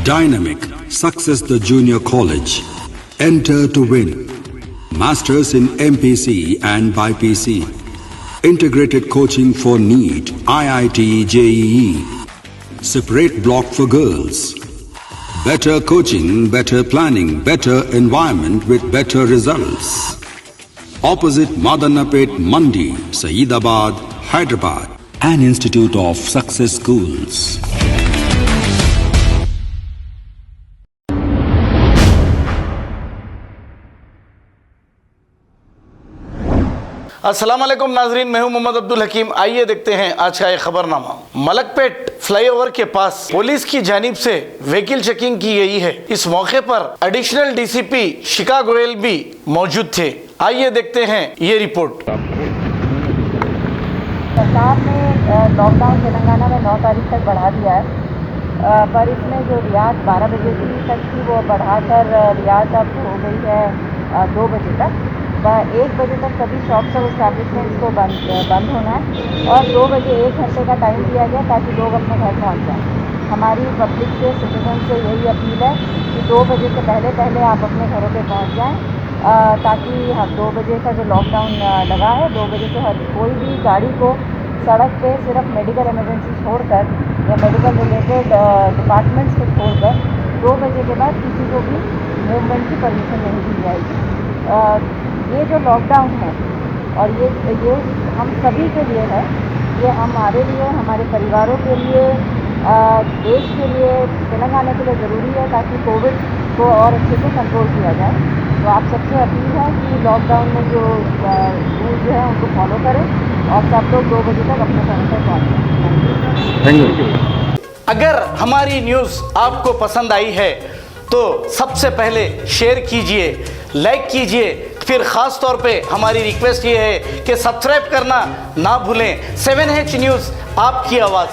Dynamic, Success the Junior College. Enter to win. Masters in MPC and BPC. Integrated coaching for NEET, IIT, JEE. Separate block for girls. Better coaching, better planning, better environment with better results. Opposite Madannapet Mandi, Saeedabad, Hyderabad. An Institute of Success Schools. अस्सलाम वालेकुम नाजरीन, मैं हूं मोहम्मद अब्दुल हकीम। आइए देखते हैं आज का एक खबरनामा। मलकपेट फ्लाईओवर के पास पुलिस की जानिब से व्हीकल चेकिंग की गई है। इस मौके पर एडिशनल DCP शिका गोयल भी मौजूद थे। आइए देखते हैं ये रिपोर्ट। सरकार ने लॉकडाउन तेलंगाना में 9 तारीख तक बढ़ा दिया है, पर इसमें जो रियायत 12 बजे तक थी वो बढ़ाकर रियायत अब हो गई है 2 बजे तक। 1 बजे तक सभी शॉप्स और इस्टेब्लिशमेंट्स को बंद होना है और 2 बजे 1 घंटे का टाइम दिया गया ताकि लोग अपने घर पहुंच जाएं। हमारी पब्लिक से, सिटीजन से यही अपील है कि 2 बजे से पहले आप अपने घरों पे पहुंच जाएं, ताकि 2 बजे का जो लॉकडाउन लगा है 2 बजे से हर कोई भी गाड़ी को सड़क पे सिर्फ मेडिकल इमरजेंसी छोड़कर या मेडिकल रिलेटेड डिपार्टमेंट्स को छोड़कर 2 बजे के बाद किसी को भी मूवमेंट की परमिशन नहीं दी जाएगी। ये जो लॉकडाउन है और ये हम सभी के लिए है, ये हमारे लिए, हमारे परिवारों के लिए, देश के लिए, तेलंगाना के लिए ज़रूरी है ताकि कोविड को और अच्छे से कंट्रोल किया जाए। तो आप सबसे अपील है कि लॉकडाउन में जो रूल जो है उनको फॉलो करें और सब लोग 2 बजे तक अपने घर पर पहुँचें। Thank you. अगर हमारी न्यूज़ आपको पसंद आई है तो सबसे पहले शेयर कीजिए, लाइक कीजिए, फिर ख़ास तौर पे हमारी रिक्वेस्ट ये है कि सब्सक्राइब करना ना भूलें। 7H न्यूज़, आपकी आवाज़।